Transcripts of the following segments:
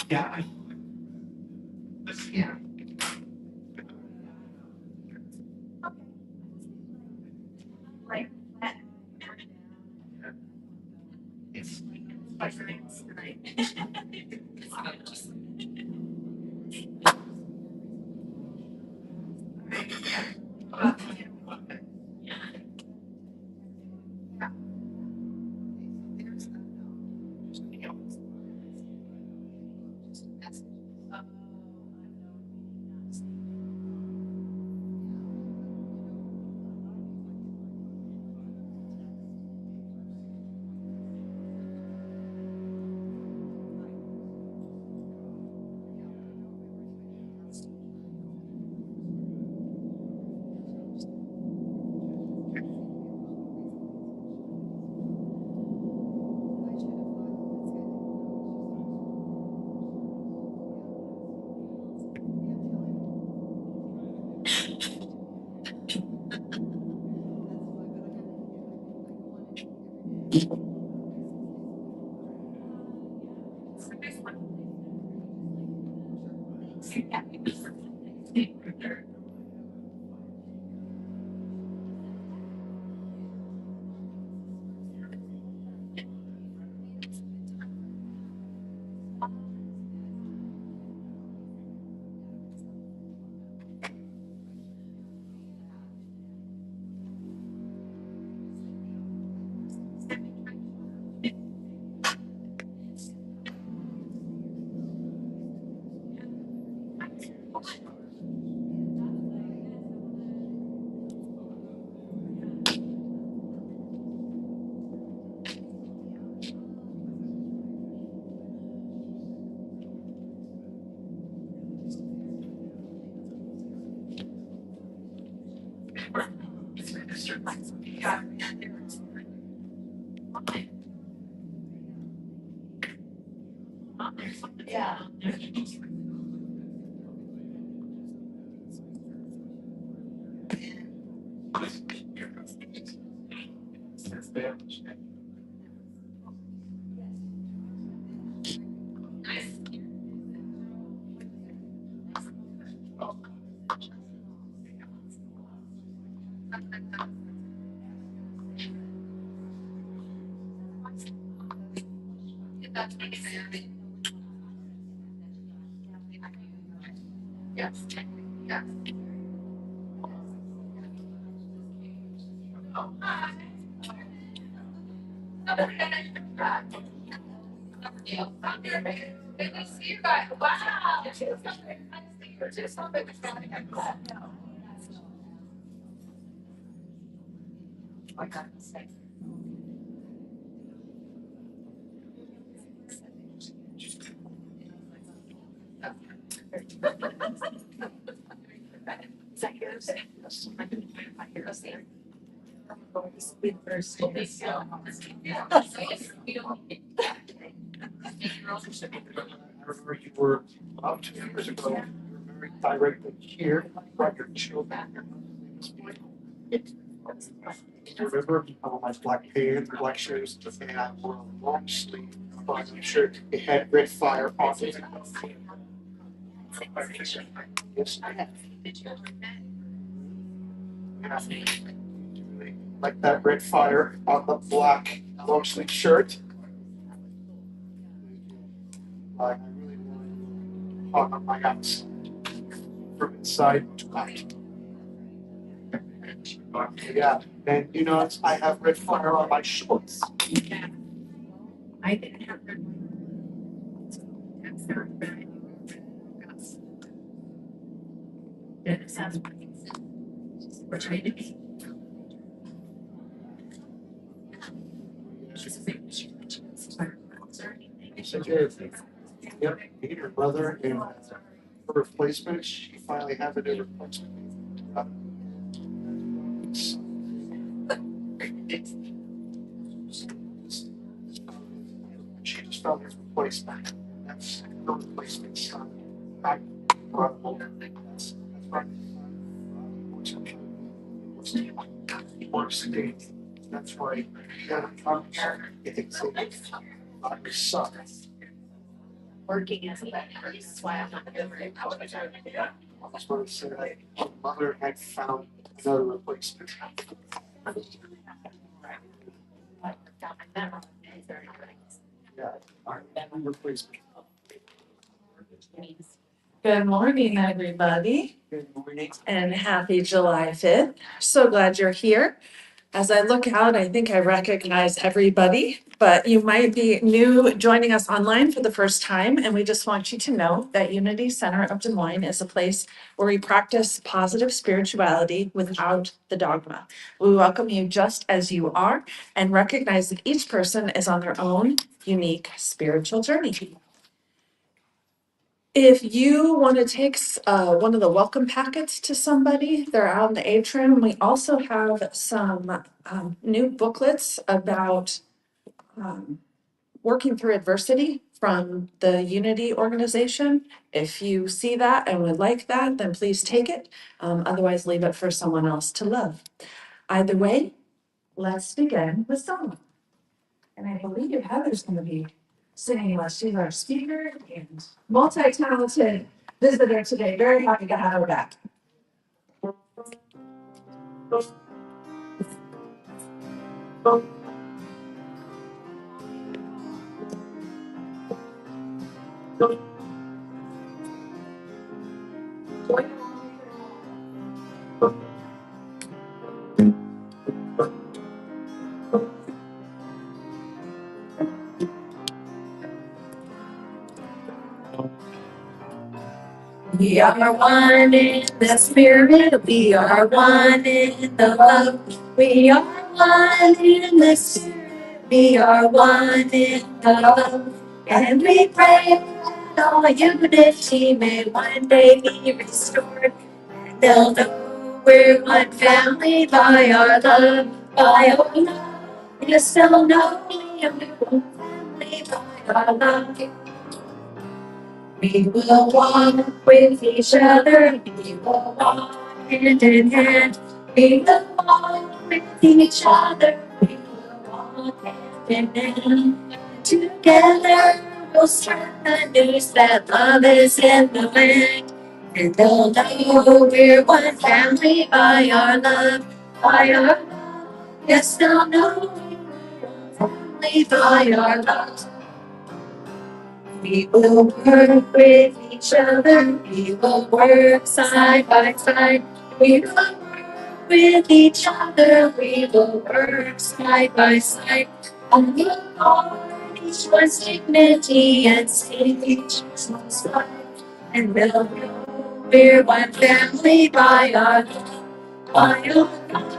Yeah. Yeah. Like that. It's like tonight. Yeah. Yes. Yes. Good to see you guys. Wow. I got to say. Executives. My heroes there. I remember you were about 2 years ago, you were married directly here, brought your children. I remember my black pants, black shoes, and I wore a long sleeve button shirt. It had red fire on it. Yes, I have. Like that red fire on the black long sleeve shirt. I really wanted on my house from inside to out. Yeah, and you know, I have red fire on my shorts. I didn't have their. Yeah, it sounds. We're trying to be. Yep, your brother and her replacement, she finally have a new replacement. She just found his replacement. That's her replacement son. I brought that's right. He works again. That's why, yeah, it's a suck. Working as a vet, that's why I'm not good at That's what I said, my mother had found another replacement. Yeah, our replacement. Good morning, everybody, Good morning. and happy July 5th. So glad you're here. As I look out, I think I recognize everybody, but you might be new joining us online for the first time, and we just want you to know that Unity Center of Des Moines is a place where we practice positive spirituality without the dogma. We welcome you just as you are and recognize that each person is on their own unique spiritual journey. If you want to take one of the welcome packets to somebody, they're out in the atrium. We also have some new booklets about working through adversity from the Unity organization. If you see that and would like that, then please take it. Otherwise, leave it for someone else to love. Either way, let's begin with song. And I believe Heather's going to be singing us. She's our speaker and multi-talented visitor today. Very happy to have her back. We are one in the spirit, we are one in the love. We are one in the spirit, we are one in the love. And we pray that all unity may one day be restored. And they'll know we're one family by our love, by our love. Yes, they'll know we are one family by our love. We will walk with each other, we will walk hand in hand. We will walk with each other, we will walk hand in hand. Together we'll spread the news that love is in the land. And they'll know we're one family by our love, by our love. Yes, they'll know we're one family by our love. We will work with each other, we will work side by side. We will work with each other, we will work side by side. And we'll honor each one's dignity and save each one's life. And we'll know we're one family by our love, by our love.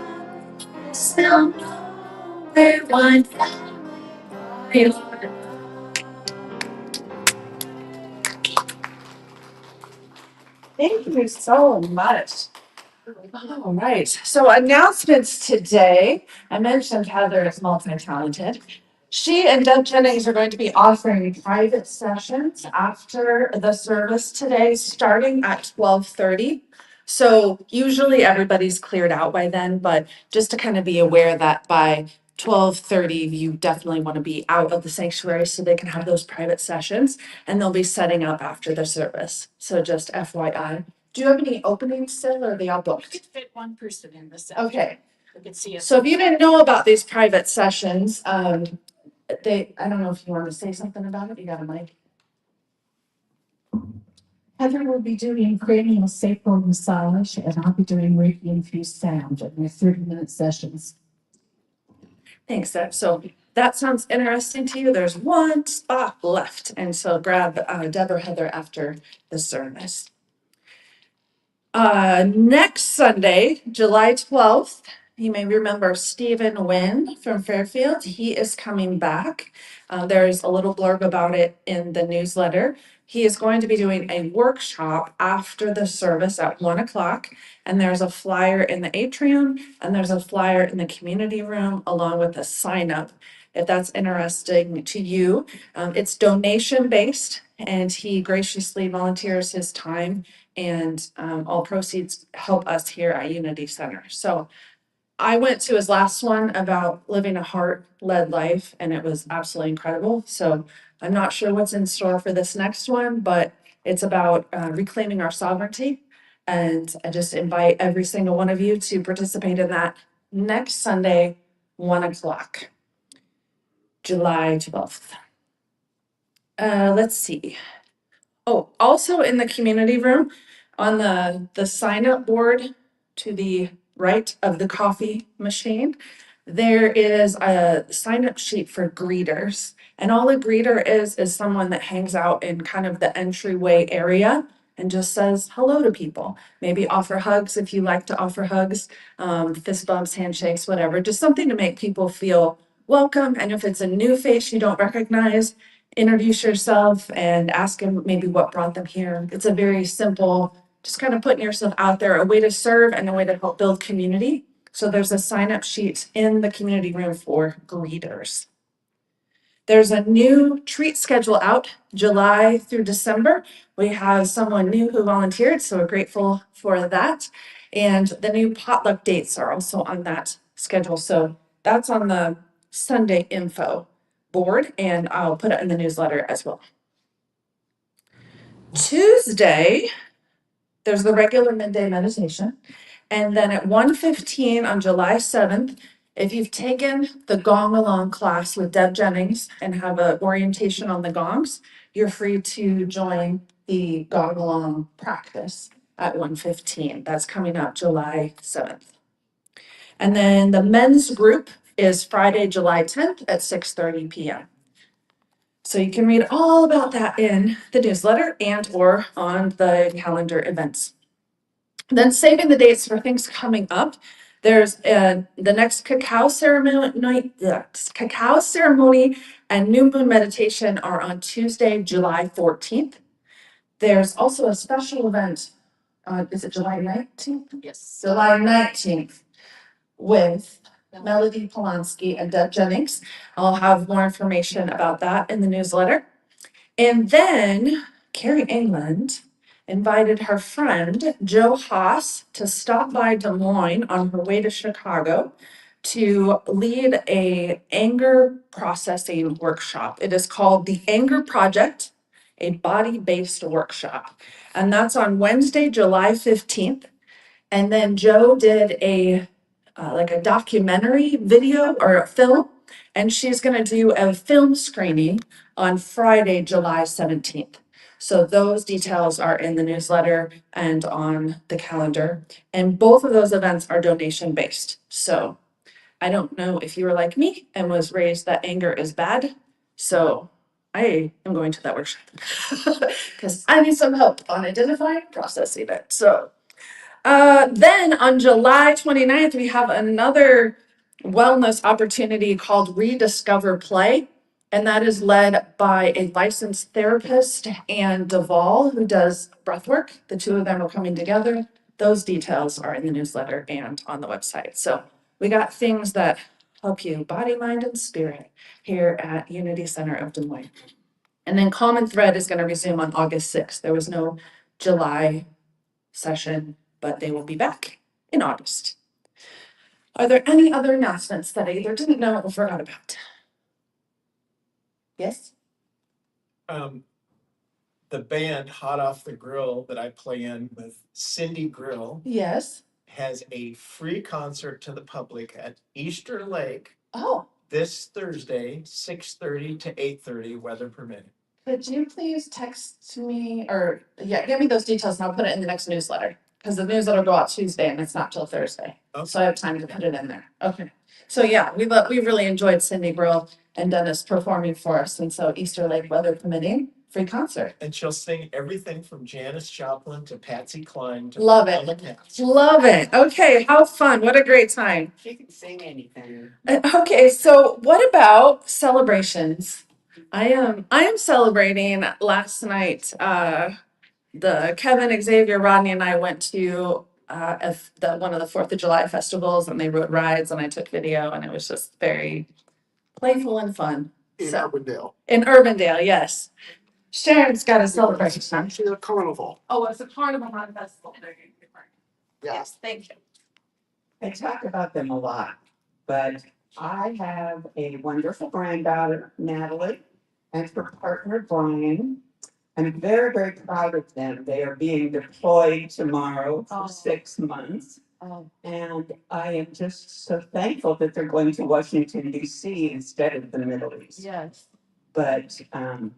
Yes, they'll know we're one family by our love. Thank you so much. All right, so announcements today. I mentioned Heather is multi-talented. She and Deb Jennings are going to be offering private sessions after the service today, starting at 12:30. So usually everybody's cleared out by then, but just to kind of be aware that by 12:30, you definitely want to be out of the sanctuary so they can have those private sessions, and they'll be setting up after the service. So just FYI. Do you have any openings still, or are they all booked? Could fit one person in this. Okay, We could see us. so if you didn't know about these private sessions, I don't know if you want to say something about it, you got a mic? Heather will be doing cranial sacral massage, and I'll be doing Reiki infused sound, and they're 30-minute sessions. Thanks, Deb. So that sounds interesting to you. There's one spot left, and so grab Deb or Heather after the service. Next Sunday, July 12th, you may remember Stephen Wynn from Fairfield. He is coming back. There's a little blurb about it in the newsletter. He is going to be doing a workshop after the service at 1:00, and there's a flyer in the atrium, and there's a flyer in the community room, along with a sign up if that's interesting to you. It's donation based, and he graciously volunteers his time, and all proceeds help us here at Unity Center. So I went to his last one about living a heart-led life, and it was absolutely incredible. So I'm not sure what's in store for this next one, but it's about reclaiming our sovereignty. And I just invite every single one of you to participate in that next Sunday, 1 o'clock, July 12th. Let's see. Oh, also in the community room, on the sign up board to the right of the coffee machine, there is a sign up sheet for greeters. And all a greeter is someone that hangs out in kind of the entryway area and just says hello to people. Maybe offer hugs if you like to offer hugs, fist bumps, handshakes, whatever. Just something to make people feel welcome. And if it's a new face you don't recognize, introduce yourself and ask them maybe what brought them here. It's a very simple, just kind of putting yourself out there, a way to serve and a way to help build community. So there's a sign up sheet in the community room for greeters. There's a new treat schedule out July through December. We have someone new who volunteered, so we're grateful for that. And the new potluck dates are also on that schedule. So that's on the Sunday info board, and I'll put it in the newsletter as well. Tuesday, there's the regular midday meditation. And then at 1:15 on July 7th, if you've taken the Gong Along class with Deb Jennings and have an orientation on the gongs, you're free to join the Gong Along practice at 1:15. That's coming up July 7th. And then the men's group is Friday, July 10th at 6:30 p.m. So you can read all about that in the newsletter and or on the calendar events. Then saving the dates for things coming up. There's the next cacao ceremony and new moon meditation are on Tuesday, July 14th. There's also a special event, is it July 19th? Yes. July 19th with Melody Polanski and Deb Jennings. I'll have more information about that in the newsletter. And then Carrie England invited her friend Joe Haas to stop by Des Moines on her way to Chicago to lead a anger processing workshop. It is called the Anger Project, a body-based workshop. And that's on Wednesday, July 15th. And then Joe did a like a documentary video or a film, and she's going to do a film screening on Friday, July 17th. So those details are in the newsletter and on the calendar. And both of those events are donation based. So I don't know if you were like me and was raised that anger is bad. So I am going to that workshop because I need some help on identifying, processing it. So then on July 29th, we have another wellness opportunity called Rediscover Play. And that is led by a licensed therapist, Anne Duvall, who does breath work. The two of them are coming together. Those details are in the newsletter and on the website. So we got things that help you body, mind, and spirit here at Unity Center of Des Moines. And then Common Thread is going to resume on August 6th. There was no July session, but they will be back in August. Are there any other announcements that I either didn't know or forgot about? Yes? The band Hot Off the Grill that I play in with Cindy Grill Yes. has a free concert to the public at Easter Lake Oh, this Thursday, 6:30 to 8:30, weather permitting. could you please text me or give me those details and I'll put it in the next newsletter. Because the newsletter will go out Tuesday and it's not till Thursday. Okay. So I have time to put it in there. Okay. So yeah, we really enjoyed Cindy Grill and Dennis performing for us. And so Easter Lake, weather permitting, free concert. And she'll sing everything from Janis Joplin to Patsy Cline to Love it. Thelma Cats. Love it. Okay, how fun. What a great time. She can sing anything. Okay, so what about celebrations? I am celebrating last night. The Kevin, Xavier, Rodney, and I went to one of the 4th of July festivals, and they rode rides, and I took video, and it was just very playful and fun. In So- Urbandale. In Urbandale, yes. Sharon's got a It's celebration. actually a carnival. Oh, it's a carnival, not a festival. Yeah. Yes, thank you. I talk about them a lot, but I have a wonderful granddaughter, Natalie, and her partner, Brian. I'm very, very proud of them. They are being deployed tomorrow Oh. for 6 months. Oh. And I am just so thankful that they're going to Washington DC instead of the Middle East. Yes. But I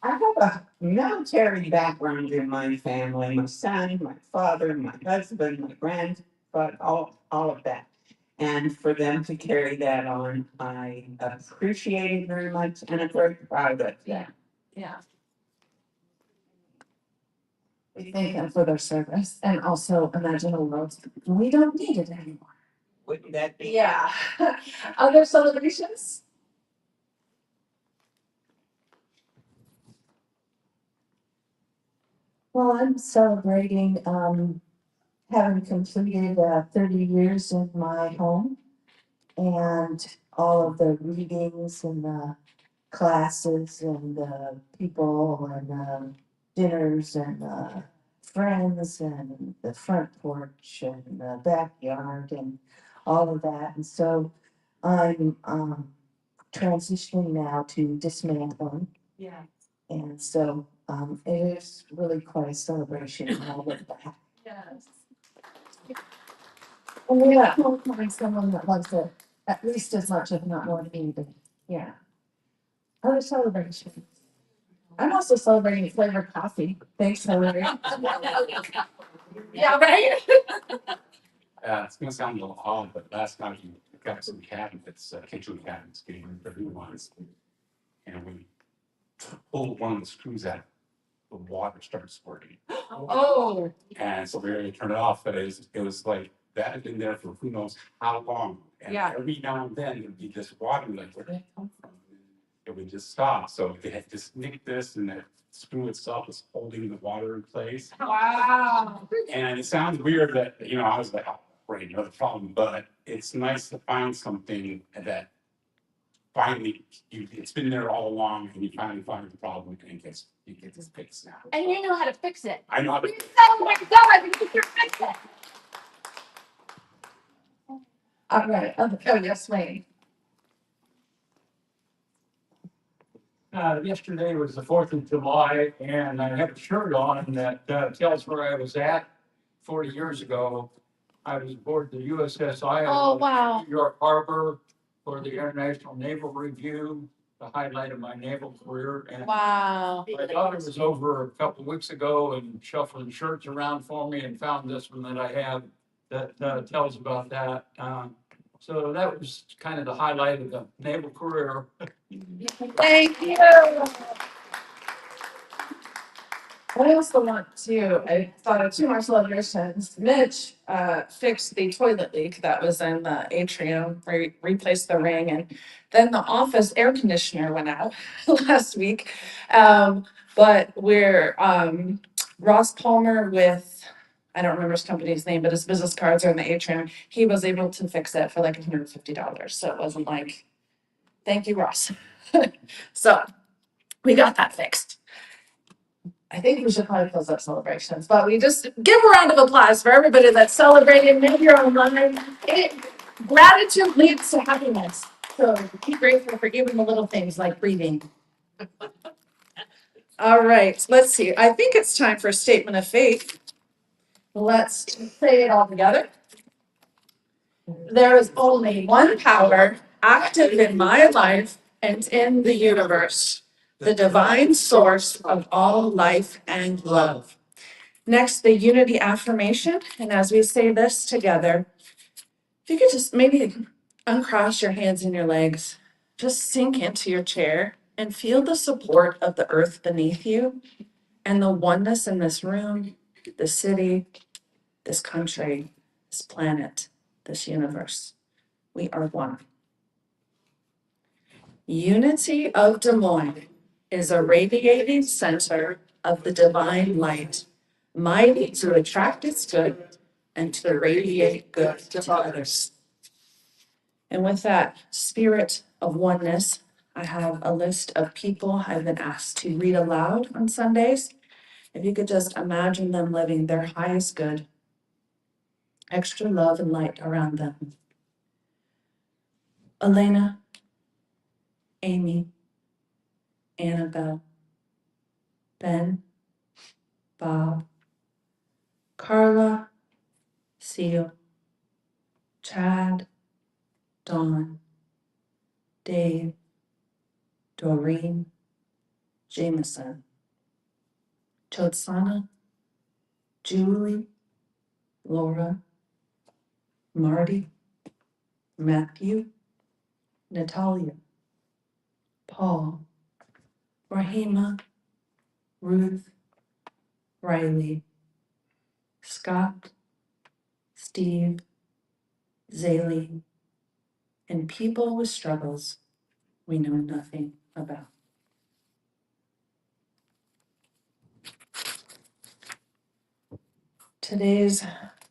have a military background in my family, my son, my father, my husband, my grandfather, all of that. And for them to carry that on, I appreciate it very much and I'm very proud of that. Yeah. We thank them for their service and also imagine a world we don't need it anymore. Wouldn't that be? Yeah. Other celebrations? Well, I'm celebrating, having completed 30 years in my home and all of the readings and the classes and the people and dinners and friends and the front porch and the backyard and all of that. And so I'm transitioning now to dismantling. Yeah. And so it is really quite a celebration and all of that. Yes. And yeah, I'll find someone that loves it at least as much, if not more than me. Yeah. Other celebrations. I'm also celebrating flavored coffee. Thanks, Hillary. Yeah, right? It's gonna sound a little odd, but last night we got some cabinets, kitchen cabinets, getting the new ones. And we pulled one of the screws out, the water started squirting. Oh. And so we were gonna turn it off, but it was like, that had been there for who knows how long. And Yeah. every now and then there'd be this water, like, where did that come from? It would just stop, so they had to nick this and the screw itself was holding the water in place. Wow. And it sounds weird that, I was like, oh, great, another problem, but it's nice to find something that finally, it's been there all along and you finally find the problem and it gets fixed now. And you know how to fix it. I know how to, Oh my God, you can fix it. All right. Oh, yes, Wayne. Yesterday was the 4th of July and I have a shirt on that tells where I was at 40 years ago. I was aboard the USS Oh, Iowa, wow. New York Harbor for the International Naval Review, the highlight of my naval career. And Wow. my daughter was over a couple of weeks ago and shuffling shirts around for me and found this one that I have that tells about that. So that was kind of the highlight of the naval career. Thank you. I also want to, I thought of two more celebrations. Mitch fixed the toilet leak that was in the atrium, replaced the ring, and then the office air conditioner went out last week. But we're Ross Palmer with, I don't remember his company's name, but his business cards are in the atrium. He was able to fix it for like $150. So it wasn't like, thank you, Ross. So we got that fixed. I think we should probably close up celebrations, but we just give a round of applause for everybody that's celebrating. Maybe you're online. Gratitude leads to happiness. So be grateful for even the little things like breathing. All right, let's see. I think it's time for a statement of faith. Let's say it all together. There is only one power active in my life and in the universe, the divine source of all life and love. Next, the unity affirmation. And as we say this together, if you could just maybe uncross your hands and your legs, just sink into your chair and feel the support of the earth beneath you and the oneness in this room, this city, this country, this planet, this universe. We are one. Unity of Des Moines is a radiating center of the divine light, mighty to attract its good and to radiate good to others. And with that spirit of oneness, I have a list of people I've been asked to read aloud on Sundays. If you could just imagine them living their highest good, extra love and light around them. Elena, Amy, Annabelle, Ben, Bob, Carla, Seal, Chad, Dawn, Dave, Doreen, Jameson, Chotsana, Julie, Laura, Marty, Matthew, Natalia, Paul, Rahima, Ruth, Riley, Scott, Steve, Zaylee, and people with struggles we know nothing about. Today's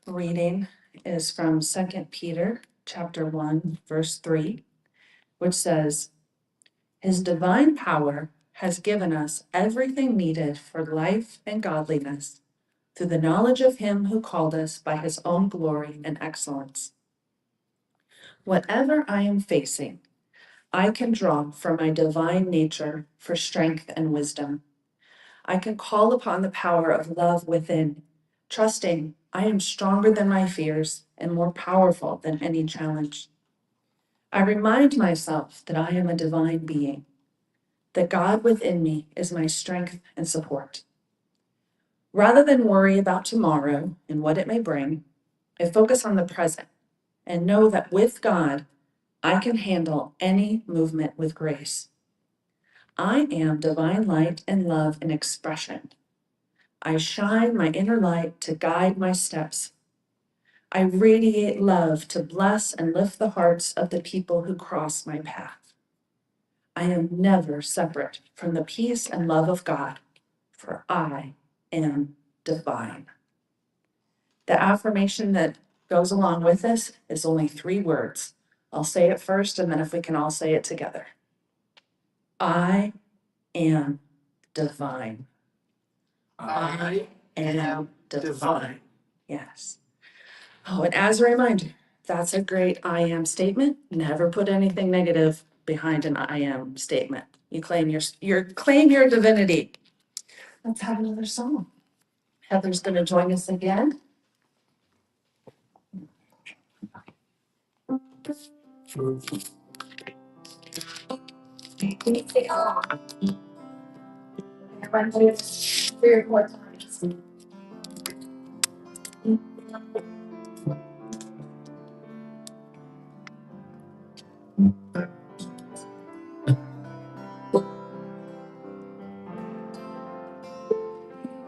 reading is from 2 Peter chapter 1, verse 3, which says, "His divine power has given us everything needed for life and godliness through the knowledge of him who called us by his own glory and excellence." Whatever I am facing, I can draw from my divine nature for strength and wisdom. I can call upon the power of love within, trusting I am stronger than my fears and more powerful than any challenge. I remind myself that I am a divine being, that God within me is my strength and support. Rather than worry about tomorrow and what it may bring, I focus on the present and know that with God, I can handle any movement with grace. I am divine light and love in expression. I shine my inner light to guide my steps. I radiate love to bless and lift the hearts of the people who cross my path. I am never separate from the peace and love of God, for I am divine. The affirmation that goes along with this is only 3 words. I'll say it first, and then if we can all say it together. I am divine. I am divine. Yes. Oh, and as a reminder, that's a great I am statement. Never put anything negative behind an I am statement. You claim your divinity. Let's have another song. Heather's going to join us again. We need to take off. Run through it 3 or 4 times.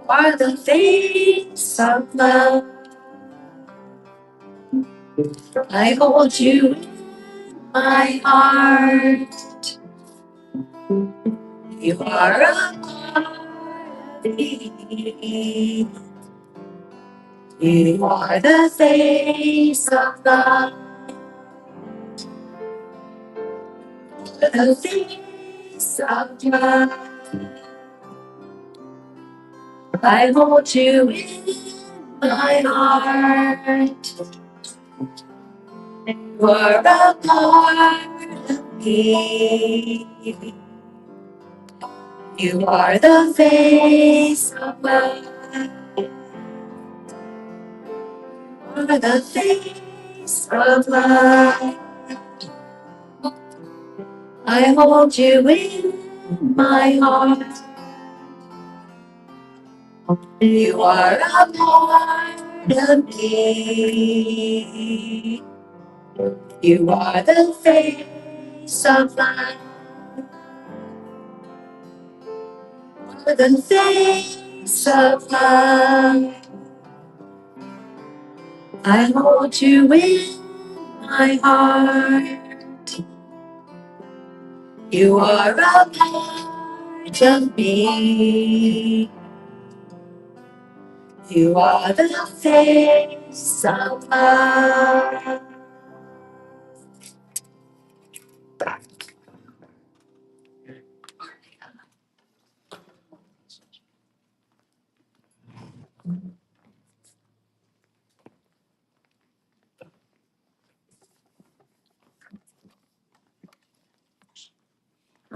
Are the face of love. I hold you in my heart. You are a part of me. You are the face of love. The face of love. I hold you in my heart. You are a part of me. You are the face of love. You are the face of love. I hold you in my heart. You are a part of me. You are the face of love. You are the face of love. I hold you in my heart. You are a part of me. You are the face of love.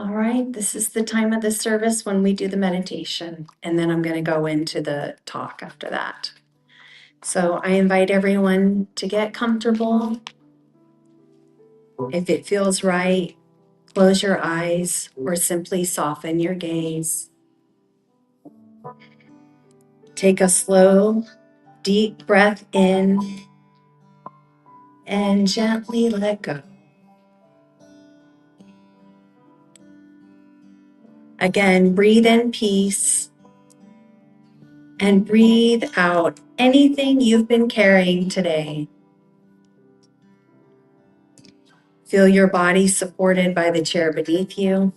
All right, this is the time of the service when we do the meditation, and then I'm going to go into the talk after that. So I invite everyone to get comfortable. If it feels right, close your eyes or simply soften your gaze. Take a slow, deep breath in and gently let go. Again, breathe in peace and breathe out anything you've been carrying today. Feel your body supported by the chair beneath you.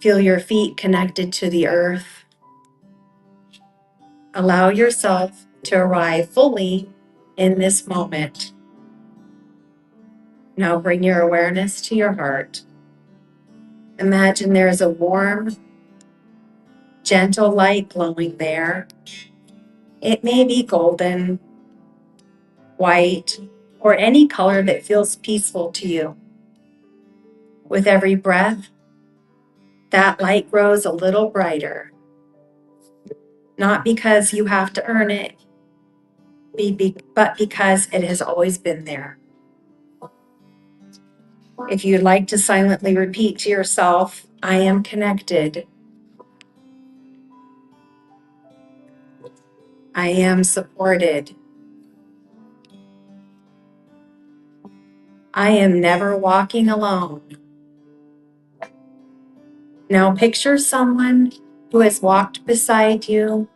Feel your feet connected to the earth. Allow yourself to arrive fully in this moment. Now bring your awareness to your heart. Imagine there is a warm, gentle light glowing there. It may be golden, white, or any color that feels peaceful to you. With every breath, that light grows a little brighter. Not because you have to earn it, but because it has always been there. If you'd like to silently repeat to yourself, I am connected. I am supported. I am never walking alone. Now picture someone who has walked beside you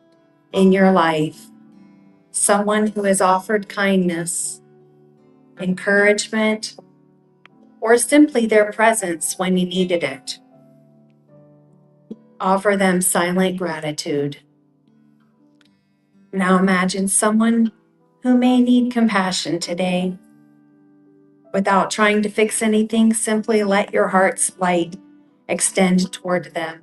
in your life, someone who has offered kindness, encouragement, or simply their presence when you needed it. Offer them silent gratitude. Now imagine someone who may need compassion today. Without trying to fix anything, simply let your heart's light extend toward them.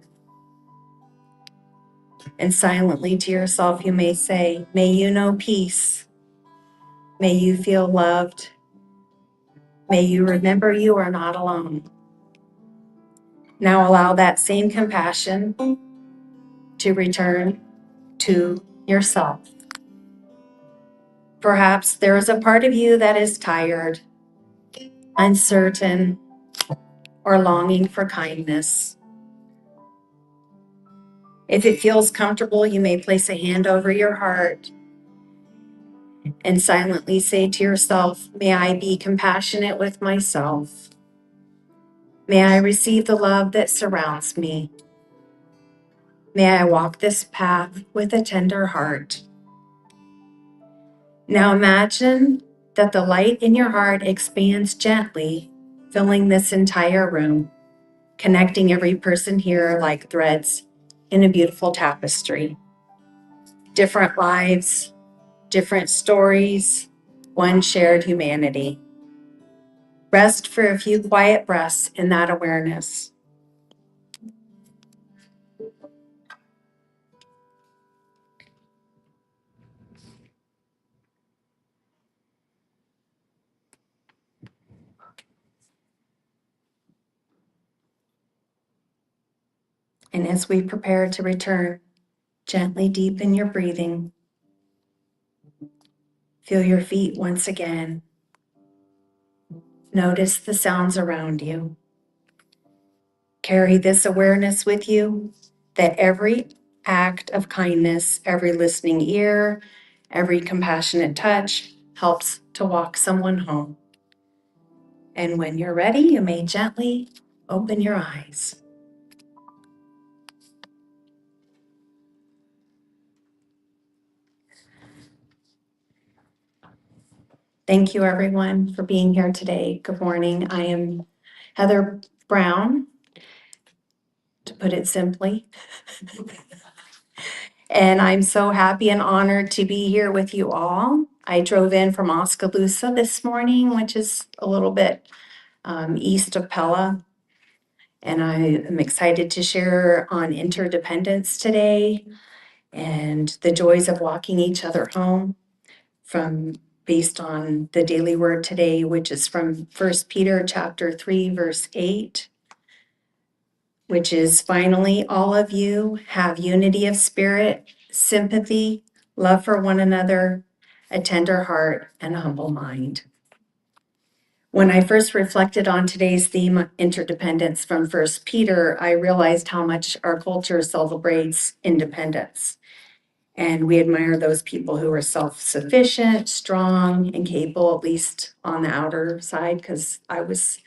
And silently to yourself, you may say, may you know peace. May you feel loved. May you remember you are not alone. Now allow that same compassion to return to yourself. Perhaps there is a part of you that is tired, uncertain, or longing for kindness. If it feels comfortable, you may place a hand over your heart and silently say to yourself, may I be compassionate with myself. May I receive the love that surrounds me. May I walk this path with a tender heart. Now imagine that the light in your heart expands gently, filling this entire room, connecting every person here like threads in a beautiful tapestry. Different lives, different stories, one shared humanity. Rest for a few quiet breaths in that awareness. And as we prepare to return, gently deepen your breathing. Feel your feet once again. Notice the sounds around you. Carry this awareness with you that every act of kindness, every listening ear, every compassionate touch helps to walk someone home. And when you're ready, you may gently open your eyes. Thank you, everyone, for being here today. Good morning. I am Heather Brown, to put it simply. And I'm so happy and honored to be here with you all. I drove in from Oskaloosa this morning, which is a little bit east of Pella. And I am excited to share on interdependence today and the joys of walking each other home from based on the daily word today, which is from 1 Peter chapter 3, verse 8, which is, finally, all of you have unity of spirit, sympathy, love for one another, a tender heart, and a humble mind. When I first reflected on today's theme, interdependence from 1 Peter, I realized how much our culture celebrates independence. And we admire those people who are self-sufficient, strong, and capable, at least on the outer side, because I was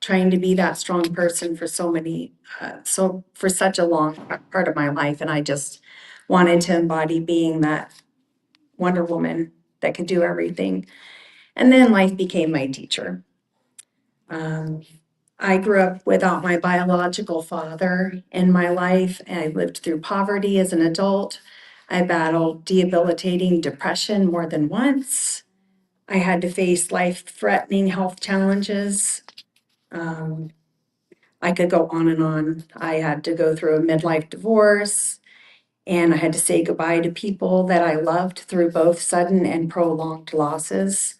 trying to be that strong person for for such a long part of my life. And I just wanted to embody being that Wonder Woman that could do everything. And then life became my teacher. I grew up without my biological father in my life, and I lived through poverty as an adult. I battled debilitating depression more than once. I had to face life-threatening health challenges. I could go on and on. I had to go through a midlife divorce, and I had to say goodbye to people that I loved through both sudden and prolonged losses.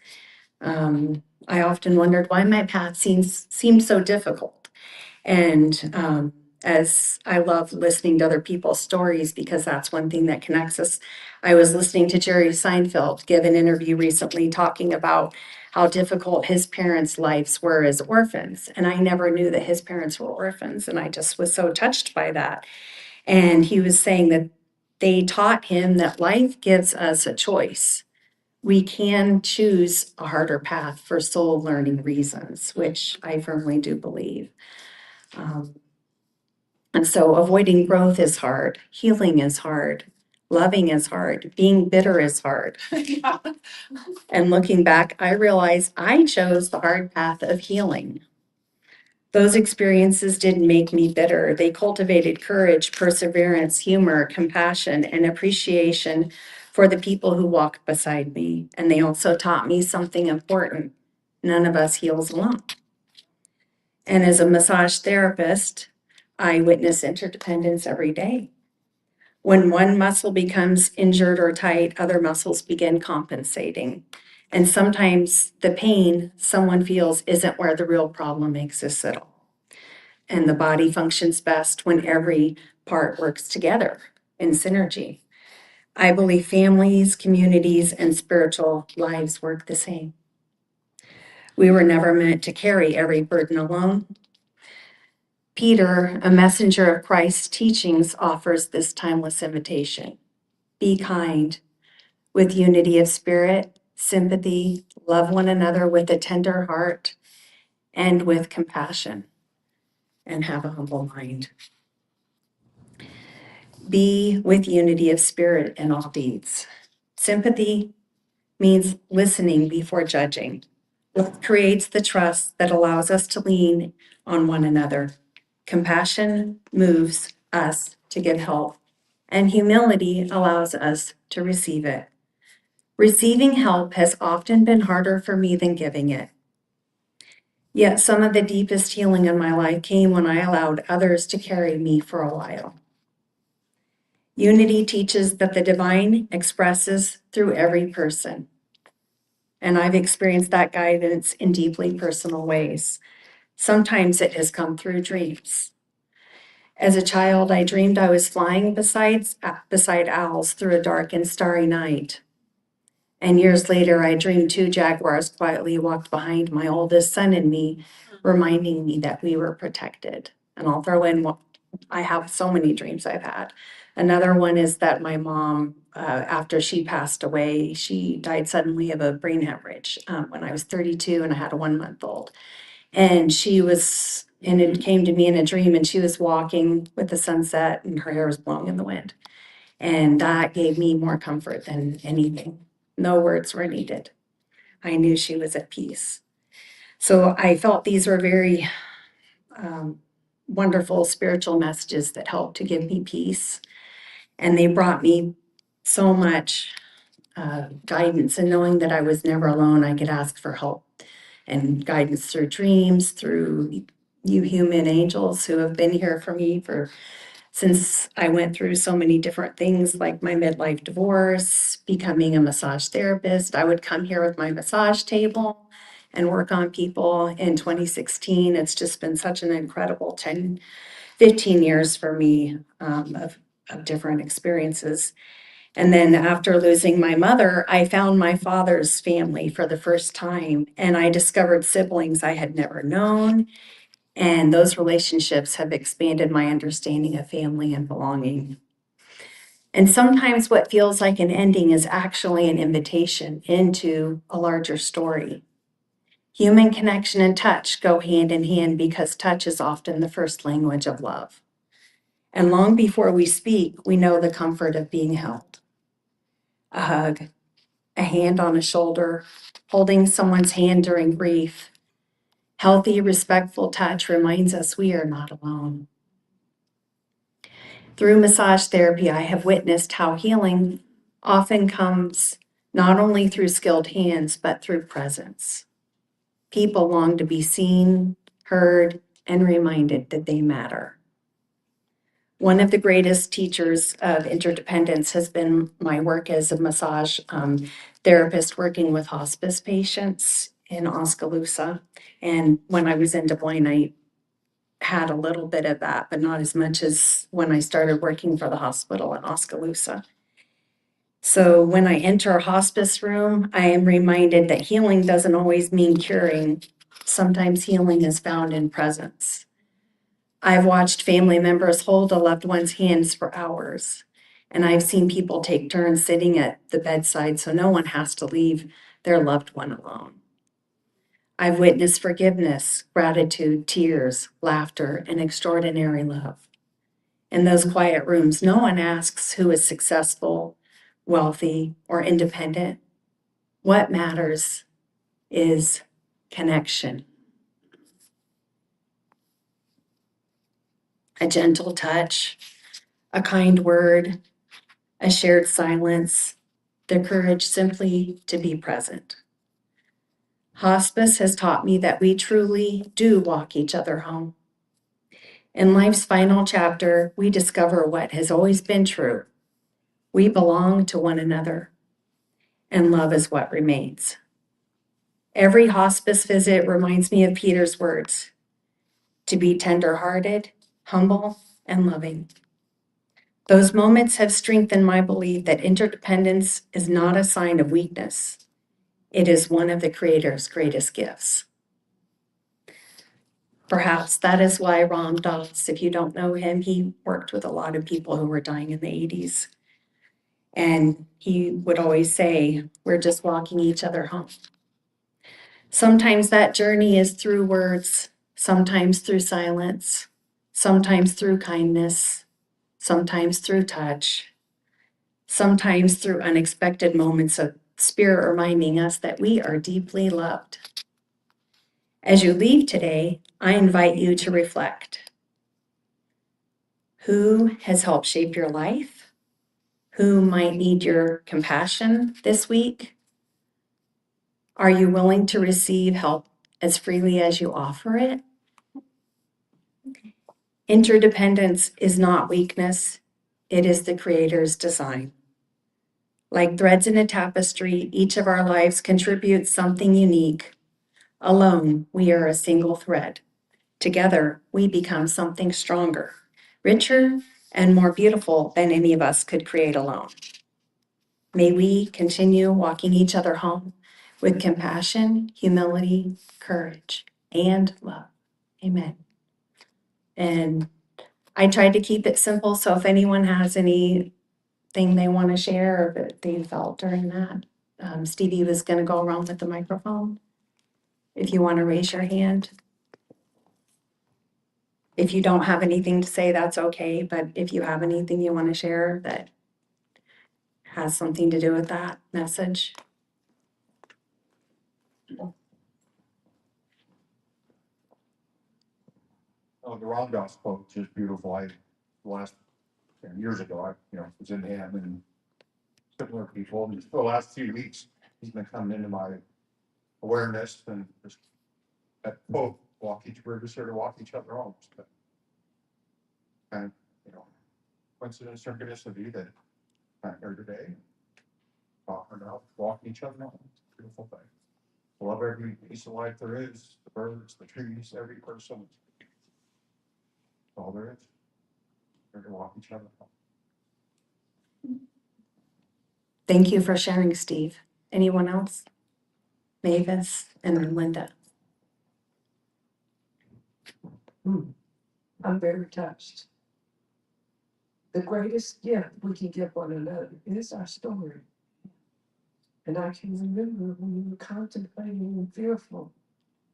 I often wondered why my path seemed so difficult. And as I love listening to other people's stories, because that's one thing that connects us. I was listening to Jerry Seinfeld give an interview recently talking about how difficult his parents' lives were as orphans. And I never knew that his parents were orphans. And I just was so touched by that. And he was saying that they taught him that life gives us a choice. We can choose a harder path for soul learning reasons, which I firmly do believe. And so avoiding growth is hard, healing is hard, loving is hard, being bitter is hard. And looking back, I realized I chose the hard path of healing. Those experiences didn't make me bitter. They cultivated courage, perseverance, humor, compassion, and appreciation for the people who walked beside me. And they also taught me something important. None of us heals alone. And as a massage therapist, I witness interdependence every day. When one muscle becomes injured or tight, other muscles begin compensating. And sometimes the pain someone feels isn't where the real problem exists at all. And the body functions best when every part works together in synergy. I believe families, communities, and spiritual lives work the same. We were never meant to carry every burden alone. Peter, a messenger of Christ's teachings, offers this timeless invitation. Be kind, with unity of spirit, sympathy, love one another with a tender heart and with compassion, and have a humble mind. Be with unity of spirit in all deeds. Sympathy means listening before judging. Love creates the trust that allows us to lean on one another. Compassion moves us to give help, and humility allows us to receive it. Receiving help has often been harder for me than giving it. Yet some of the deepest healing in my life came when I allowed others to carry me for a while. Unity teaches that the divine expresses through every person. And I've experienced that guidance in deeply personal ways. Sometimes it has come through dreams. As a child, I dreamed I was flying beside owls through a dark and starry night. And years later, I dreamed 2 jaguars quietly walked behind my oldest son and me, reminding me that we were protected. And I'll throw in I have so many dreams I've had. Another one is that my mom, after she passed away, she died suddenly of a brain hemorrhage when I was 32 and I had a 1-month-old. And it came to me in a dream, and she was walking with the sunset and her hair was blowing in the wind. And that gave me more comfort than anything. No words were needed. I knew she was at peace. So I felt these were very wonderful spiritual messages that helped to give me peace. And they brought me so much guidance, and knowing that I was never alone, I could ask for help and guidance through dreams, through you human angels who have been here for me for since I went through so many different things like my midlife divorce, becoming a massage therapist, I would come here with my massage table and work on people in 2016. It's just been such an incredible 15 years for me of different experiences. And then after losing my mother, I found my father's family for the first time, and I discovered siblings I had never known. And those relationships have expanded my understanding of family and belonging. And sometimes what feels like an ending is actually an invitation into a larger story. Human connection and touch go hand in hand because touch is often the first language of love. And long before we speak, we know the comfort of being held. A hug, a hand on a shoulder, holding someone's hand during grief. Healthy, respectful touch reminds us we are not alone. Through massage therapy, I have witnessed how healing often comes not only through skilled hands, but through presence. People long to be seen, heard, and reminded that they matter. One of the greatest teachers of interdependence has been my work as a massage therapist working with hospice patients in Oskaloosa. And when I was in Des Moines, I had a little bit of that, but not as much as when I started working for the hospital in Oskaloosa. So when I enter a hospice room, I am reminded that healing doesn't always mean curing. Sometimes healing is found in presence. I've watched family members hold a loved one's hands for hours, and I've seen people take turns sitting at the bedside so no one has to leave their loved one alone. I've witnessed forgiveness, gratitude, tears, laughter, and extraordinary love. In those quiet rooms, no one asks who is successful, wealthy, or independent. What matters is connection. A gentle touch, a kind word, a shared silence, the courage simply to be present. Hospice has taught me that we truly do walk each other home. In life's final chapter, we discover what has always been true. We belong to one another, and love is what remains. Every hospice visit reminds me of Peter's words, to be tender-hearted, humble, and loving. Those moments have strengthened my belief that interdependence is not a sign of weakness. It is one of the Creator's greatest gifts. Perhaps that is why Ram Dass, if you don't know him, he worked with a lot of people who were dying in the 80s. And he would always say, we're just walking each other home. Sometimes that journey is through words, sometimes through silence, sometimes through kindness, sometimes through touch, sometimes through unexpected moments of spirit reminding us that we are deeply loved. As you leave today, I invite you to reflect. Who has helped shape your life? Who might need your compassion this week? Are you willing to receive help as freely as you offer it? Interdependence is not weakness, it is the Creator's design. Like threads in a tapestry, each of our lives contributes something unique. Alone, we are a single thread. Together, we become something stronger, richer, and more beautiful than any of us could create alone. May we continue walking each other home with compassion, humility, courage, and love. Amen. And I tried to keep it simple, so if anyone has anything they want to share or that they felt during that, Stevie was going to go around with the microphone. If you want to raise your hand. If you don't have anything to say, that's okay, but if you have anything you want to share that has something to do with that message. Oh, the Ram Dass quote is just beautiful. Last 10 years ago, was in him and similar people. And just for the last few weeks, he's been coming into my awareness and just that quote, we're just here to walk each other home. And, coincidence or synchronicity that I'm here today. Talking about walking each other out. It's a beautiful thing. Love every piece of life there is, the birds, the trees, every person. All there is. Here to walk each other out. Thank you for sharing, Steve. Anyone else? Mavis and then Linda. I'm very touched. The greatest gift we can give one another is our story. And I can remember when we were contemplating and fearful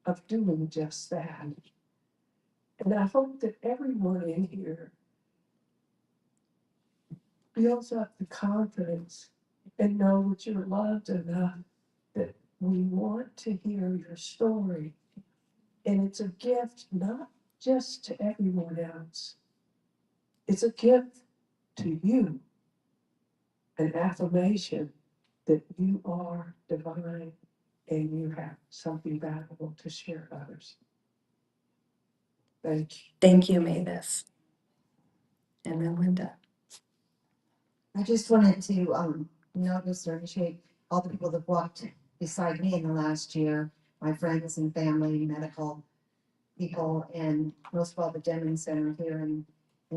of doing just that. And I hope that everyone in here builds up the confidence and know that you're loved enough that we want to hear your story. And it's a gift not just to everyone else. It's a gift to you, an affirmation that you are divine and you have something valuable to share with others. Thank you. Thank you, Mavis. And then Linda. I just wanted to notice or appreciate all the people that walked beside me in the last year, my friends and family, medical people, and most of all the Denman Center here in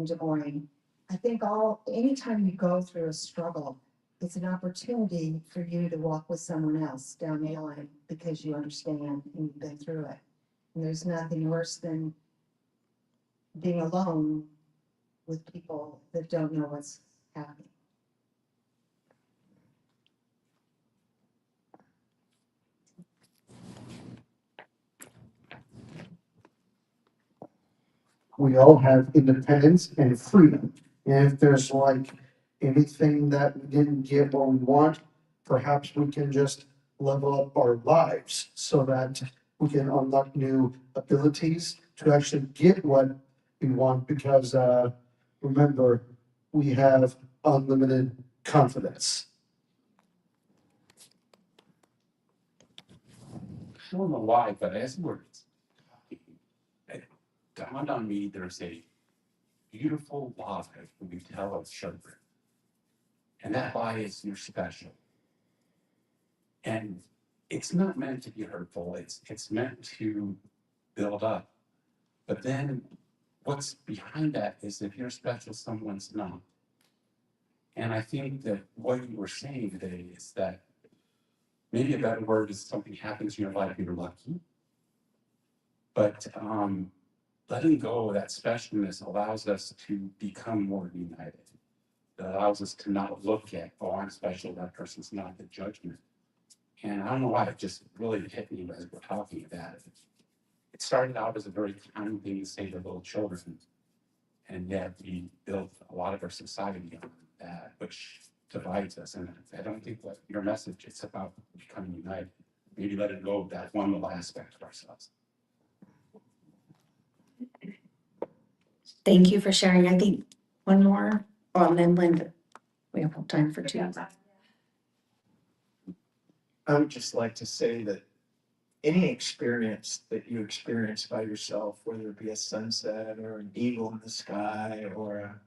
Des Moines. I think anytime you go through a struggle, it's an opportunity for you to walk with someone else down the line because you understand and you've been through it. And there's nothing worse than being alone with people that don't know what's happening. We all have independence and freedom. And if there's like anything that we didn't get what we want, perhaps we can just level up our lives so that we can unlock new abilities to actually get what we want because remember, we have unlimited confidence. I don't know why, but as we're talking, it dawned on me there's a beautiful lie we tell of children. And that lie is you're special. And it's not meant to be hurtful, it's meant to build up. But then what's behind that is if you're special, someone's not. And I think that what you were saying today is that maybe a better word is something happens in your life, you're lucky. But letting go of that specialness allows us to become more united. It allows us to not look at, oh, I'm special, that person's not, the judgment. And I don't know why, it just really hit me as we're talking about it. It started out as a very common thing to say to little children. And yet we built a lot of our society on that, which divides us. And I don't think that your message is about becoming united. Maybe letting go of that one little aspect of ourselves. Thank you for sharing. I think one more, and then Linda. We have time for two. I would just like to say that any experience that you experience by yourself, whether it be a sunset or an eagle in the sky or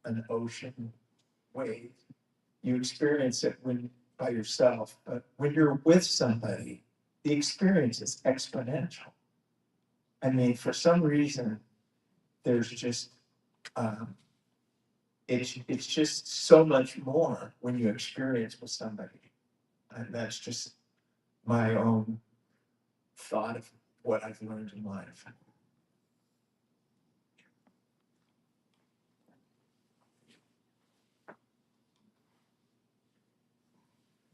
an ocean wave, you experience it by yourself. But when you're with somebody, the experience is exponential. I mean, for some reason, there's just it's just so much more when you experience with somebody. And that's just my own thought of what I've learned in life.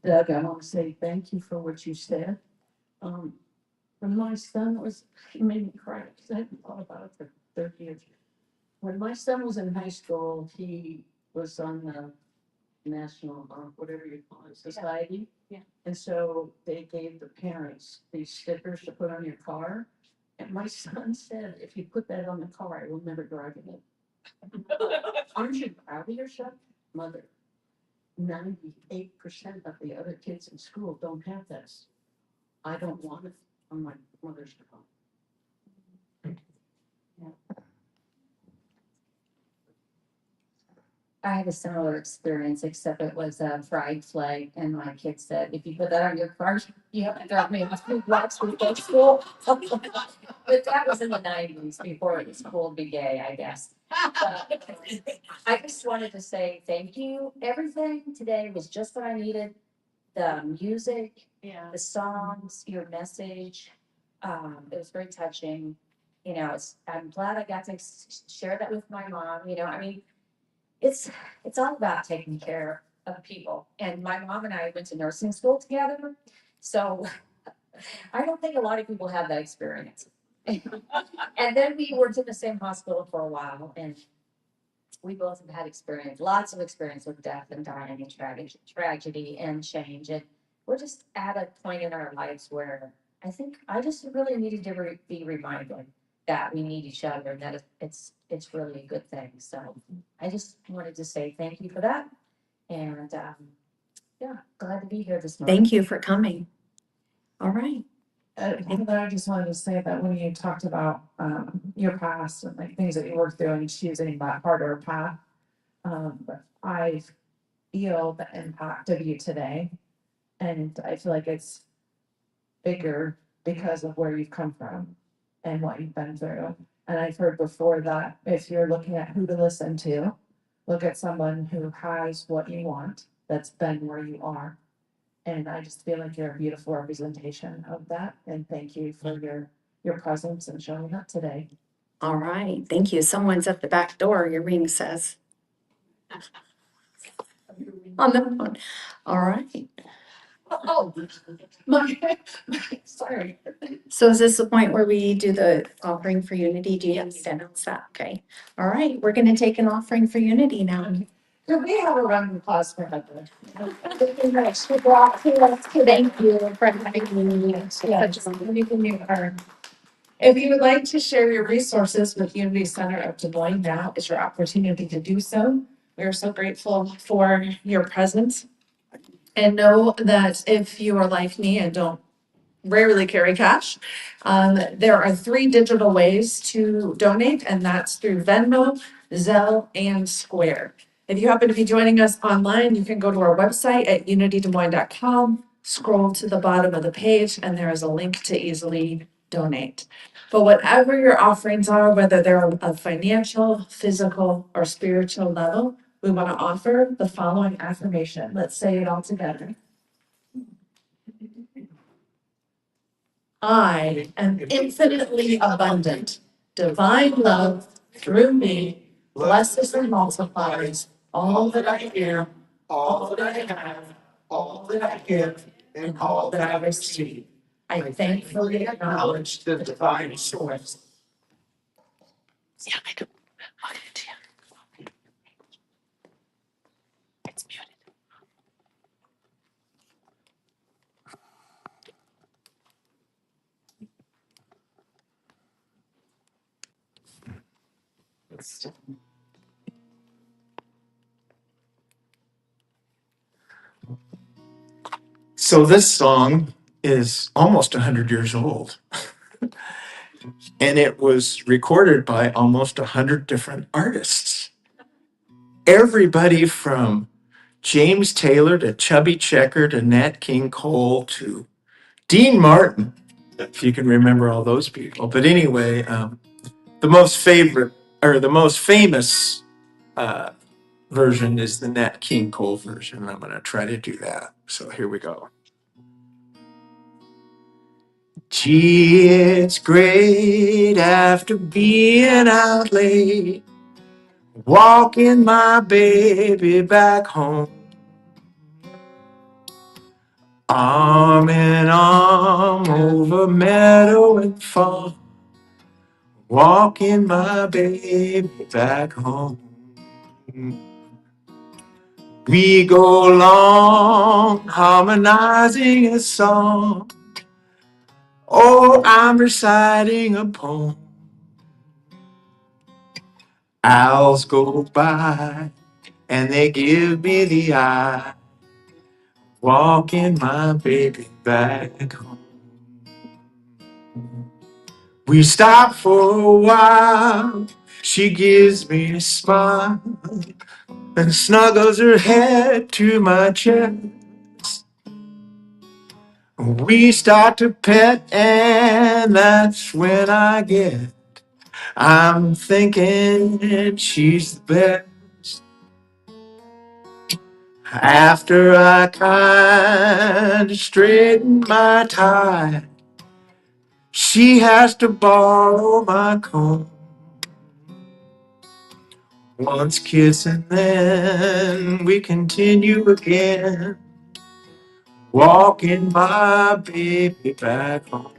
Doug, I want to say thank you for what you said. When my son was, he made me cry because I hadn't thought about it for 30 years. When my son was in high school, he was on the national, whatever you call it, society. Yeah. And so they gave the parents these stickers to put on your car. And my son said, if you put that on the car, I will never drive again. Aren't you proud of yourself, mother? 98% of the other kids in school don't have this. I don't want it on my mother's car. Yeah. I had a similar experience, except it was a fried flag, and my kid said, if you put that on your car, you have to drop me off 2 blocks before school. But that was in the 90s, before it was cool to be gay, I guess. But I just wanted to say thank you. Everything today was just what I needed. The music, the songs, your message, it was very touching. You know, I'm glad I got to share that with my mom, you know, I mean, it's all about taking care of people. And my mom and I went to nursing school together. So I don't think a lot of people have that experience. And then we worked in the same hospital for a while, and we both have had experience, lots of experience with death and dying and tragedy and change. And we're just at a point in our lives where I just really needed to be reminded that we need each other and that it's really a good thing. So I just wanted to say thank you for that. And yeah, glad to be here this morning. Thank you for coming. All right. Heather, I just wanted to say that when you talked about your past and like things that you worked through and choosing that harder path, I feel the impact of you today. And I feel like it's bigger because of where you've come from and what you've been through. And I've heard before that if you're looking at who to listen to, look at someone who has what you want, that's been where you are. And I just feel like you're a beautiful representation of that. And thank you for your presence and showing up today. All right. Thank you. Someone's at the back door, your ring says. On the phone. All right. Oh, sorry. So is this the point where we do the offering for unity? Do you need to announce that? Okay. All right. We're going to take an offering for unity now. Could we have a round of applause for Heather? Thank you for having me. If you would like to share your resources with Unity Center of Des Moines, now is your opportunity to do so. We are so grateful for your presence. And know that if you are like me and don't rarely carry cash, there are 3 digital ways to donate, and that's through Venmo, Zelle, and Square. If you happen to be joining us online, you can go to our website at unitydesmoines.com, scroll to the bottom of the page, and there is a link to easily donate. But whatever your offerings are, whether they're a financial, physical, or spiritual level, we want to offer the following affirmation. Let's say it all together. I am infinitely abundant. Divine love through me blesses and multiplies all that I am, all that I have, all that I give, and all that I receive. I thankfully acknowledge the divine source. Yeah, I do. I'll get it to you. It's muted. So this song is almost 100 years old. And it was recorded by almost 100 different artists. Everybody from James Taylor to Chubby Checker to Nat King Cole to Dean Martin, if you can remember all those people. But anyway, the most famous version is the Nat King Cole version. I'm going to try to do that. So here we go. Gee, it's great after being out late, walking my baby back home. Arm in arm over meadow and farm, walking my baby back home. We go along harmonizing a song. Oh, I'm reciting a poem. Owls go by and they give me the eye, walking my baby back home. We stop for a while, she gives me a smile, and snuggles her head to my chest. We start to pet, and that's when I'm thinking she's the best. After I kind of straighten my tie, she has to borrow my comb. Once kiss and then we continue again, walking my baby back home.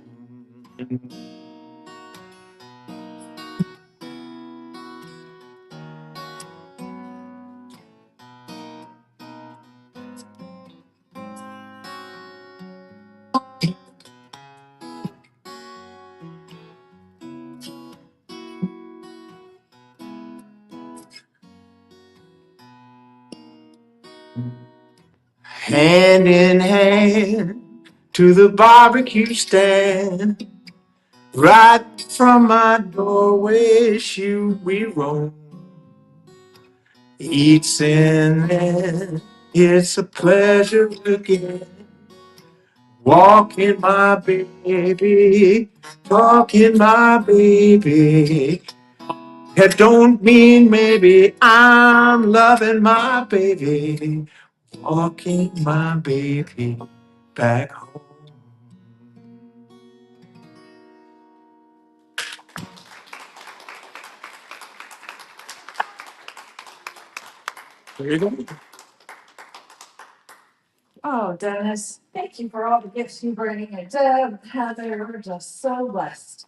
Hand in hand to the barbecue stand, right from my doorway we roam. Eats in there, it's a pleasure again. Walking my baby, talking my baby. It don't mean maybe I'm loving my baby, walking my baby back home. There you go. Oh, Dennis, thank you for all the gifts you bring. And Deb, Heather, we're just so blessed.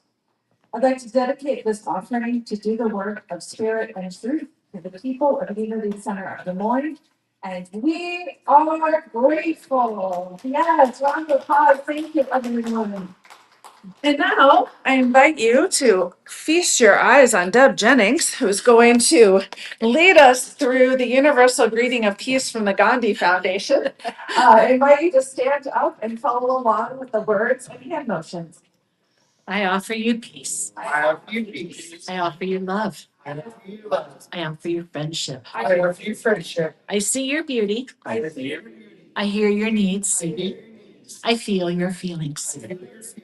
I'd like to dedicate this offering to do the work of spirit and truth to the people of Unity Center of Des Moines. And we are grateful. Yes, round of applause. Thank you, everyone. And now I invite you to feast your eyes on Deb Jennings, who's going to lead us through the universal greeting of peace from the Gandhi Foundation. I invite you to stand up and follow along with the words and hand motions. I offer you peace. I offer you peace. I offer you love. I offer you love. I offer you friendship. I offer you friendship. I see your beauty. I see your beauty. I hear your needs. I hear your needs. I feel your feelings. I feel your feelings.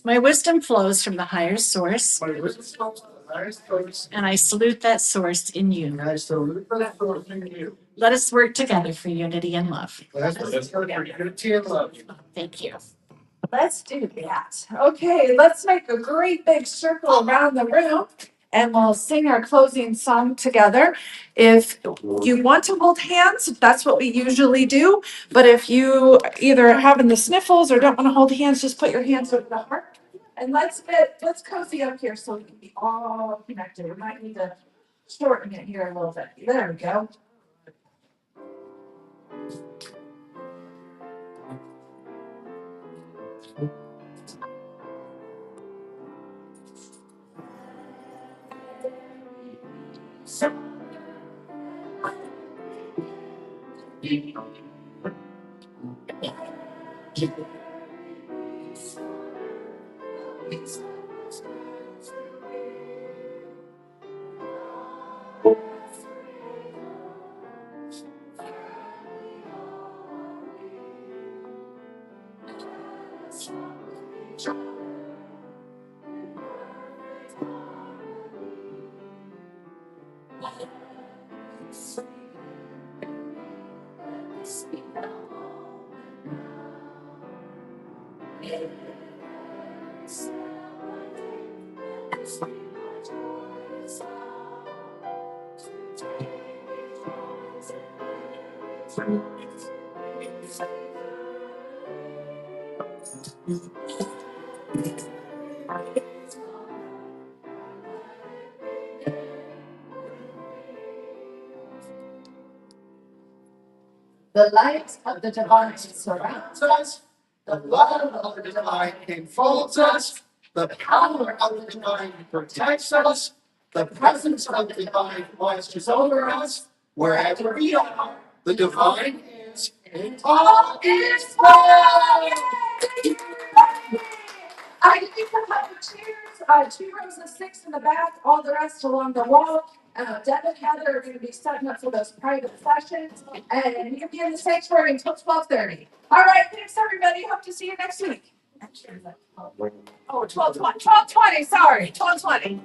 My wisdom flows from the higher source, My wisdom comes from the highest source, and I salute that source in you. and I salute that source in you. Let us work together for unity and love. Let's work for unity and love. Thank you. Let's do that. Okay, let's make a great big circle around the room and we'll sing our closing song together. If you want to hold hands, that's what we usually do. But if you either are having the sniffles or don't want to hold hands, just put your hands over the heart. And let's cozy up here so we can be all connected. We might need to shorten it here a little bit. There we go. The light of the divine surrounds us. The love of the divine enfolds us. The power of the divine protects us. The presence of the divine watches over us. Wherever we are, the divine is, and all is well. I need a couple of chairs, 2 rows of 6 in the back, all the rest along the wall. Deb and Heather are gonna be setting up for those private sessions, and you can be in the sanctuary until 12:30. All right, thanks, everybody. Hope to see you next week. Oh, 12:20, sorry, 12:20.